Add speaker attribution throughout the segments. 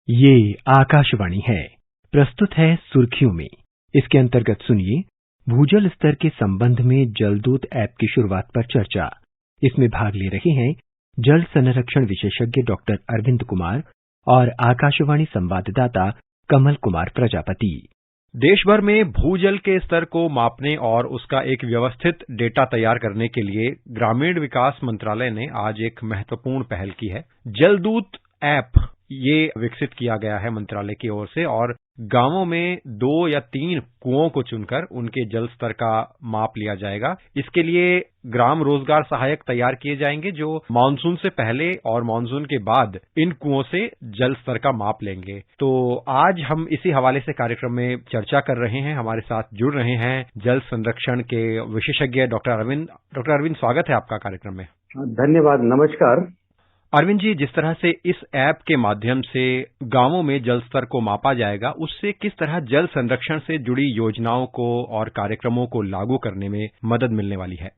Speaker 1: ये आकाशवाणी है। प्रस्तुत है सुर्खियों में। इसके अंतर्गत सुनिए भूजल स्तर के संबंध में जलदूत ऐप की शुरुआत पर चर्चा। इसमें भाग ले रहे हैं जल संरक्षण विशेषज्ञ डॉक्टर अरविंद कुमार और आकाशवाणी संवाददाता कमल कुमार प्रजापति।
Speaker 2: देश भर में भूजल के स्तर को मापने और उसका एक व्यवस्थित डेटा तैयार करने के लिए ग्रामीण विकास मंत्रालय ने आज एक महत्वपूर्ण पहल की है। जलदूत ऐप ये विकसित किया गया है मंत्रालय की ओर से और गांवों में 2 या 3 कुओं को चुनकर उनके जल स्तर का माप लिया जाएगा। इसके लिए ग्राम रोजगार सहायक तैयार किए जाएंगे जो मानसून से पहले और मानसून के बाद इन कुओं से जल स्तर का माप लेंगे। तो आज हम इसी हवाले से कार्यक्रम में चर्चा कर रहे हैं। हमारे साथ जुड़ रहे हैं जल संरक्षण के विशेषज्ञ डॉक्टर अरविंद। डॉक्टर अरविंद, स्वागत है आपका कार्यक्रम में।
Speaker 3: धन्यवाद, नमस्कार।
Speaker 2: अरविंद जी, जिस तरह से इस ऐप के माध्यम से गांवों में जल स्तर को मापा जाएगा, उससे किस तरह जल संरक्षण से जुड़ी योजनाओं को और कार्यक्रमों को लागू करने में मदद मिलने वाली है?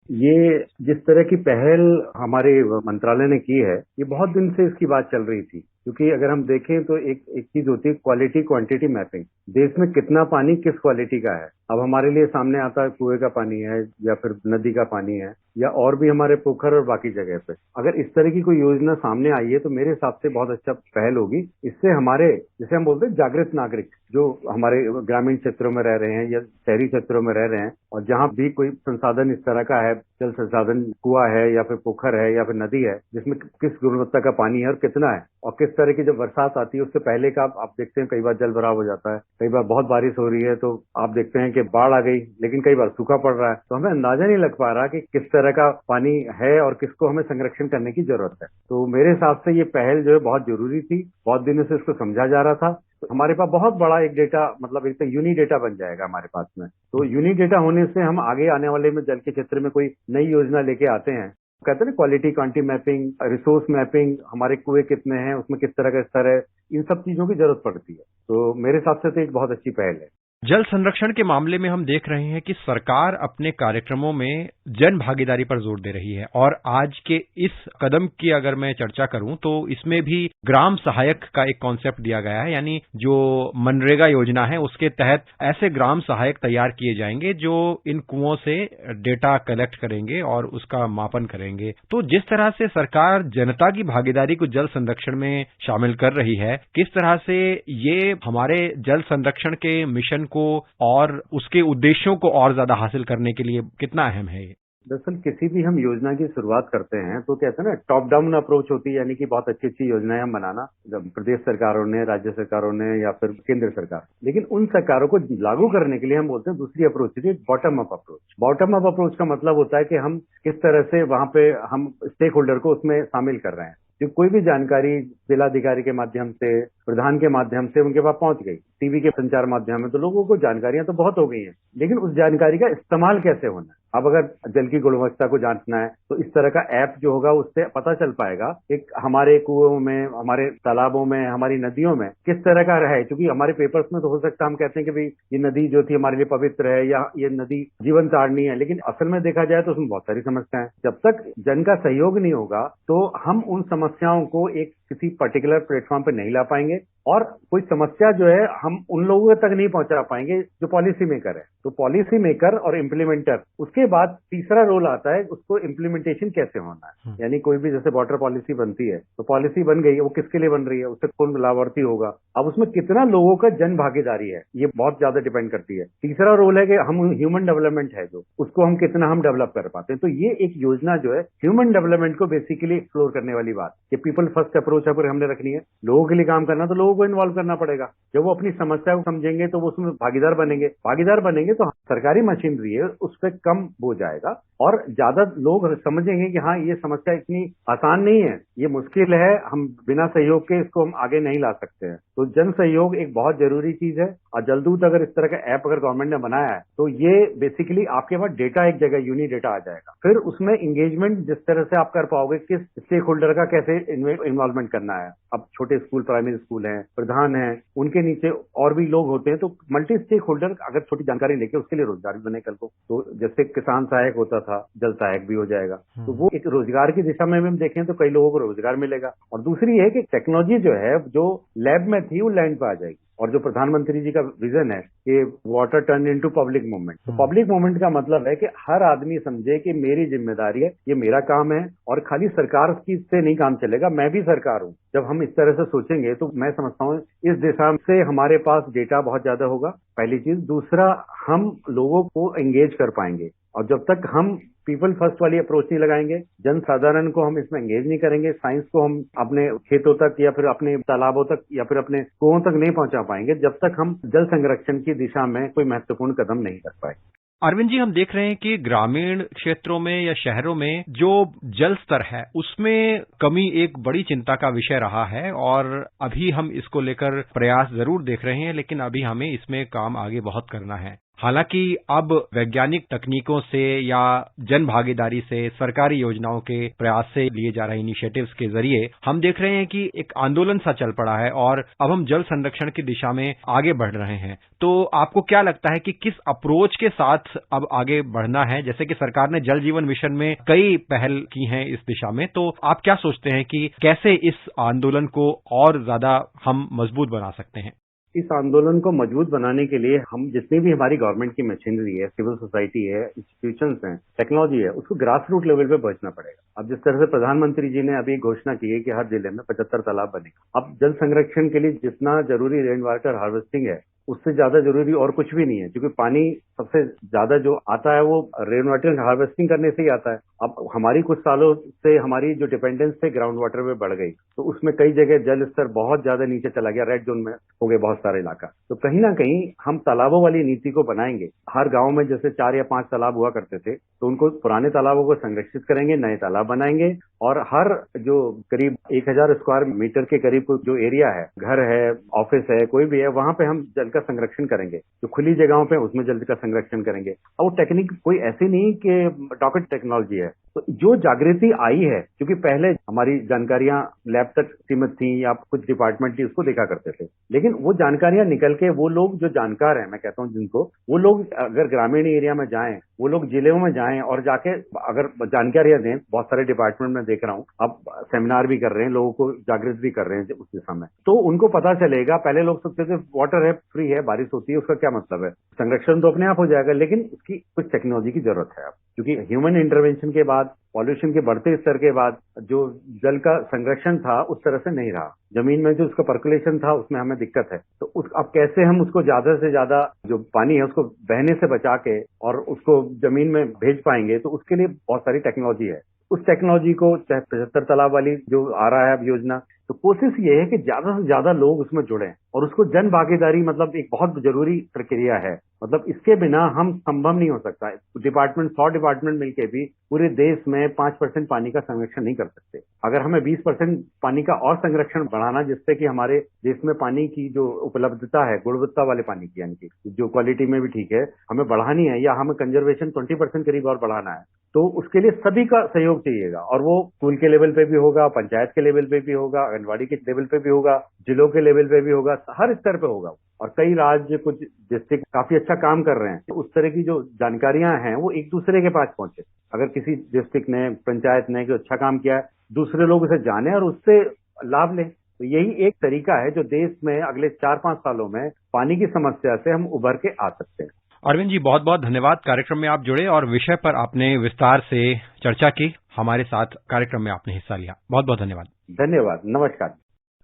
Speaker 3: ये जिस तरह की पहल हमारे मंत्रालय ने की है, ये बहुत दिन से इसकी बात चल रही थी। क्योंकि अगर हम देखें तो एक चीज होती है क्वालिटी क्वांटिटी मैपिंग। देश में कितना पानी किस क्वालिटी का है। अब हमारे लिए सामने आता है कुएं का पानी है या फिर नदी का पानी है या और भी हमारे पोखर और बाकी जगह पे। अगर इस तरह की कोई योजना सामने आई है तो मेरे हिसाब से बहुत अच्छा पहल होगी। इससे हमारे, जैसे हम बोलते हैं, जागृत नागरिक जो हमारे ग्रामीण क्षेत्रों में रह रहे हैं या शहरी क्षेत्रों में रह रहे हैं और जहाँ भी कोई संसाधन इस तरह का है, जल संसाधन कुआं है या फिर पोखर है या फिर नदी है, जिसमें किस गुणवत्ता का पानी है और कितना है और किस तरह की जब बरसात आती है उससे पहले का आप देखते हैं कई बार जल भराव हो जाता है, कई बार बहुत बारिश हो रही है तो आप देखते हैं कि बाढ़ आ गई, लेकिन कई बार सूखा पड़ रहा है। तो हमें अंदाजा नहीं लग पा रहा कि किस तरह का पानी है और किसको हमें संरक्षण करने की जरूरत है। तो मेरे हिसाब से ये पहल जो है बहुत जरूरी थी। बहुत दिनों से इसको समझा जा रहा था। तो हमारे पास बहुत बड़ा एक डेटा, मतलब एक तो यूनिक डेटा बन जाएगा हमारे पास में। तो यूनिक डेटा होने से हम आगे आने वाले में जल के क्षेत्र में कोई नई योजना लेके आते हैं, कहते हैं ना, quality quantity mapping, resource mapping, हमारे कुएं कितने हैं, उसमें किस तरह का स्तर है, इन सब चीजों की जरूरत पड़ती है। तो मेरे हिसाब से तो एक बहुत अच्छी पहल है।
Speaker 2: जल संरक्षण के मामले में हम देख रहे हैं कि सरकार अपने कार्यक्रमों में जन भागीदारी पर जोर दे रही है और आज के इस कदम की अगर मैं चर्चा करूं तो इसमें भी ग्राम सहायक का एक कॉन्सेप्ट दिया गया है। यानी जो मनरेगा योजना है उसके तहत ऐसे ग्राम सहायक तैयार किए जाएंगे जो इन कुओं से डेटा कलेक्ट करेंगे और उसका मापन करेंगे। तो जिस तरह से सरकार जनता की भागीदारी को जल संरक्षण में शामिल कर रही है, किस तरह से ये हमारे जल संरक्षण के मिशन को और उसके उद्देश्यों को और ज्यादा हासिल करने के लिए कितना अहम है?
Speaker 3: दरअसल किसी भी हम योजना की शुरुआत करते हैं तो कहते हैं ना, टॉप डाउन अप्रोच होती है, यानी कि बहुत अच्छी अच्छी योजनाएं हम बनाना, जब प्रदेश सरकारों ने, राज्य सरकारों ने या फिर केंद्र सरकार। लेकिन उन सरकारों को लागू करने के लिए हम बोलते हैं दूसरी अप्रोच होती है bottom up approach. Bottom up approach का मतलब होता है कि हम किस तरह से वहां पे हम स्टेक होल्डर को उसमें शामिल कर रहे हैं। जो कोई भी जानकारी जिलाधिकारी के माध्यम से, प्रधान के माध्यम से उनके पास पहुंच गई, टीवी के संचार माध्यम में, तो लोगों को जानकारियां तो बहुत हो गई हैं, लेकिन उस जानकारी का इस्तेमाल कैसे होना है। अब अगर जल की गुणवत्ता को जांचना है तो इस तरह का ऐप जो होगा उससे पता चल पाएगा एक हमारे कुओं में, हमारे तालाबों में, हमारी नदियों में किस तरह का है। क्योंकि हमारे पेपर्स में तो हो सकता है हम कहते हैं कि भाई ये नदी जो थी हमारे लिए पवित्र है या ये नदी जीवन तारणी है, लेकिन असल में देखा जाए तो उसमें बहुत सारी समस्याएं। जब तक जन का सहयोग नहीं होगा तो हम उन समस्याओं को एक किसी पर्टिकुलर प्लेटफॉर्म पर नहीं ला पाएंगे और कोई समस्या जो है हम उन लोगों तक नहीं पहुंचा पाएंगे जो पॉलिसी मेकर है। तो पॉलिसी मेकर और इम्प्लीमेंटर, उसके बाद तीसरा रोल आता है उसको इम्प्लीमेंटेशन कैसे होना है। यानी कोई भी जैसे वाटर पॉलिसी बनती है तो पॉलिसी बन गई, वो किसके लिए बन रही है, उससे कौन लाभार्थी होगा, अब उसमें कितना लोगों का जन भागीदारी है, ये बहुत ज्यादा डिपेंड करती है। तीसरा रोल है कि हम ह्यूमन डेवलपमेंट है जो, उसको हम कितना हम डेवलप कर पाते हैं। तो ये एक योजना जो है ह्यूमन डेवलपमेंट को बेसिकली एक्सप्लोर करने वाली बात, ये पीपल फर्स्ट अप्रोच अगर हमने रखनी है, लोगों के लिए काम करना तो लोगों को इन्वॉल्व करना पड़ेगा। जब वो अपनी समस्या को समझेंगे तो वो उसमें भागीदार बनेंगे तो सरकारी मशीनरी है उस पर कम बोझ आएगा और ज्यादा लोग समझेंगे कि हाँ, ये समस्या इतनी आसान नहीं है, ये मुश्किल है, हम बिना सहयोग के इसको हम आगे नहीं ला सकते हैं। तो जन सहयोग एक बहुत जरूरी चीज है। और जलदूत अगर इस तरह का ऐप अगर गवर्नमेंट ने बनाया है तो ये बेसिकली आपके पास डेटा एक जगह यूनिक डेटा आ जाएगा। फिर उसमें एंगेजमेंट जिस तरह से आप कर पाओगे, किस स्टेक होल्डर का कैसे इन्वॉल्वमेंट करना है। अब छोटे स्कूल, प्राइमरी स्कूल हैं, प्रधान हैं, उनके नीचे और भी लोग होते हैं, तो मल्टी स्टेक होल्डर अगर छोटी जानकारी लेके उसके लिए रोजगार भी बने कल को। तो जैसे किसान सहायक होता था, जल सहायक भी हो जाएगा। तो वो एक रोजगार की दिशा में हम देखें तो कई लोगों को रोजगार मिलेगा। और दूसरी है कि टेक्नोलॉजी जो है, जो लैब में थी वो लैंड पे आ जाएगी। और जो प्रधानमंत्री जी का विजन है कि water turn into public movement, तो पब्लिक मूवमेंट का मतलब है कि हर आदमी समझे कि मेरी जिम्मेदारी है, ये मेरा काम है और खाली सरकार की से नहीं काम चलेगा, मैं भी सरकार हूँ। जब हम इस तरह से सोचेंगे तो मैं समझता हूँ इस दिशा से हमारे पास डेटा बहुत ज्यादा होगा, पहली चीज। दूसरा, हम लोगों को एंगेज कर पाएंगे। और जब तक हम पीपल फर्स्ट वाली अप्रोच नहीं लगाएंगे, जन साधारण को हम इसमें एंगेज नहीं करेंगे, साइंस को हम अपने खेतों तक या फिर अपने तालाबों तक या फिर अपने कुओं तक नहीं पहुंचा पाएंगे, जब तक हम जल संरक्षण की दिशा में कोई महत्वपूर्ण कदम नहीं कर पाए।
Speaker 2: अरविंद जी, हम देख रहे हैं कि ग्रामीण क्षेत्रों में या शहरों में जो जल स्तर है उसमें कमी एक बड़ी चिंता का विषय रहा है और अभी हम इसको लेकर प्रयास जरूर देख रहे हैं, लेकिन अभी हमें इसमें काम आगे बहुत करना है। हालांकि अब वैज्ञानिक तकनीकों से या जन भागीदारी से, सरकारी योजनाओं के प्रयास से लिए जा रहे इनिशिएटिव्स के जरिए हम देख रहे हैं कि एक आंदोलन सा चल पड़ा है और अब हम जल संरक्षण की दिशा में आगे बढ़ रहे हैं। तो आपको क्या लगता है कि किस अप्रोच के साथ अब आगे बढ़ना है? जैसे कि सरकार ने जल जीवन मिशन में कई पहल की हैं इस दिशा में, तो आप क्या सोचते हैं कि कैसे इस आंदोलन को और ज्यादा हम मजबूत बना सकते हैं?
Speaker 3: इस आंदोलन को मजबूत बनाने के लिए हम जितनी भी हमारी गवर्नमेंट की मशीनरी है, सिविल सोसाइटी है, इंस्टीट्यूशंस हैं, टेक्नोलॉजी है, उसको ग्रास रूट लेवल पे पहुंचना पड़ेगा। अब जिस तरह से प्रधानमंत्री जी ने अभी घोषणा की है कि हर जिले में 75 तालाब बनेगा। अब जल संरक्षण के लिए जितना जरूरी रेन वाटर हार्वेस्टिंग है, उससे ज्यादा जरूरी और कुछ भी नहीं है, क्योंकि पानी सबसे ज्यादा जो आता है वो रेन वाटर हार्वेस्टिंग करने से ही आता है। अब हमारी कुछ सालों से हमारी जो डिपेंडेंस है ग्राउंड वाटर पे बढ़ गई, तो उसमें कई जगह जल स्तर बहुत ज्यादा नीचे चला गया, रेड जोन में हो गए बहुत सारे इलाका। तो कहीं ना कहीं हम तालाबों वाली नीति को बनाएंगे। हर गांव में जैसे 4 या 5 तालाब हुआ करते थे, तो उनको पुराने तालाबों को संरक्षित करेंगे, नए तालाब बनाएंगे और हर जो करीब 1000 स्क्वायर मीटर के करीब जो एरिया है, घर है, ऑफिस है, कोई भी है, वहां पे हम जल का संरक्षण करेंगे। जो खुली जगहों पे उसमें जल का संरक्षण करेंगे। और वो टेक्निक कोई ऐसी नहीं कि रॉकेट टेक्नोलॉजी है। तो जो जागृति आई है, क्योंकि पहले हमारी जानकारियां लैब तक सीमित थी या कुछ डिपार्टमेंट थी उसको देखा करते थे, लेकिन वो जानकारियां निकल के वो लोग जो जानकार हैं, मैं कहता हूं जिनको, वो लोग अगर ग्रामीण एरिया में जाएं, वो लोग जिलों में जाएं और जाके अगर जानकारियां दें, बहुत सारे डिपार्टमेंट में देख रहा हूं, अब सेमिनार भी कर रहे हैं, लोगों को जागृत भी कर रहे हैं उस दिशा में, तो उनको पता चलेगा। पहले लोग सोचते थे वाटर है, फ्री है, बारिश होती है, उसका क्या मतलब है, संरक्षण तो अपने आप हो जाएगा, लेकिन उसकी कुछ टेक्नोलॉजी की जरूरत है अब, क्योंकि ह्यूमन इंटरवेंशन के बाद, पॉल्यूशन के बढ़ते स्तर के बाद जो जल का संरक्षण था उस तरह से नहीं रहा। जमीन में जो उसका पर्कुलेशन था उसमें हमें दिक्कत है। तो अब कैसे हम उसको ज्यादा से ज्यादा जो पानी है उसको बहने से बचा के और उसको जमीन में भेज पाएंगे, तो उसके लिए बहुत सारी टेक्नोलॉजी है। उस टेक्नोलॉजी को 75 तालाब वाली जो आ रहा है अब योजना, तो कोशिश ये है कि ज्यादा से ज्यादा लोग उसमें जुड़ें और उसको जन भागीदारी मतलब एक बहुत जरूरी प्रक्रिया है। मतलब इसके बिना हम संभव नहीं हो सकता। डिपार्टमेंट 100 डिपार्टमेंट मिलके भी पूरे देश में 5% पानी का संरक्षण नहीं कर सकते। अगर हमें 20% पानी का और संरक्षण बढ़ाना, जिससे कि हमारे देश में पानी की जो उपलब्धता है, गुणवत्ता वाले पानी की, यानी कि जो क्वालिटी में भी ठीक है, हमें बढ़ानी है, या हमें कंजर्वेशन 20% करीब और बढ़ाना है, तो उसके लिए सभी का सहयोग चाहिएगा। और वो स्कूल के लेवल पे भी होगा, पंचायत के लेवल पे भी होगा, आंगनबाड़ी के लेवल पे भी होगा, जिलों के लेवल पे भी होगा, हर स्तर पे होगा। और कई राज्य, कुछ डिस्ट्रिक्ट काफी अच्छा काम कर रहे हैं। तो उस तरह की जो जानकारियां हैं वो एक दूसरे के पास पहुंचे। अगर किसी डिस्ट्रिक्ट ने, पंचायत ने जो अच्छा काम किया है, दूसरे लोग उसे जाने और उससे लाभ लें। तो यही एक तरीका है जो देश में अगले 4-5 सालों में पानी की समस्या से हम उभर के आ सकते हैं।
Speaker 2: अरविंद जी, बहुत बहुत धन्यवाद। कार्यक्रम में आप जुड़े और विषय पर आपने विस्तार से चर्चा की, हमारे साथ कार्यक्रम में आपने हिस्सा लिया। बहुत बहुत धन्यवाद।
Speaker 3: धन्यवाद, नमस्कार।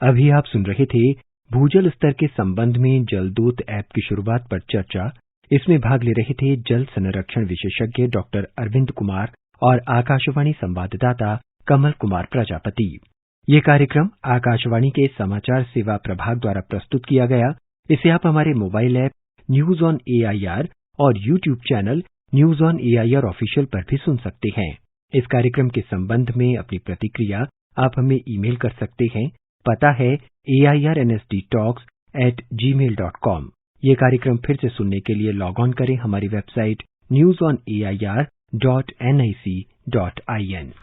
Speaker 1: अभी आप सुन रहे थे भूजल स्तर के संबंध में जलदूत ऐप की शुरुआत पर चर्चा। इसमें भाग ले रहे थे जल संरक्षण विशेषज्ञ डॉक्टर अरविंद कुमार और आकाशवाणी संवाददाता कमल कुमार प्रजापति। ये कार्यक्रम आकाशवाणी के समाचार सेवा प्रभाग द्वारा प्रस्तुत किया गया। इसे आप हमारे mobile app news on AIR और YouTube channel news on AIR official पर भी सुन सकते हैं। इस कार्यक्रम के संबंध में अपनी प्रतिक्रिया आप हमें ईमेल कर सकते हैं। पता है airnsdtalks@gmail.com। ये कार्यक्रम फिर से सुनने के लिए लॉग ऑन करें हमारी वेबसाइट newsonair.nic.in।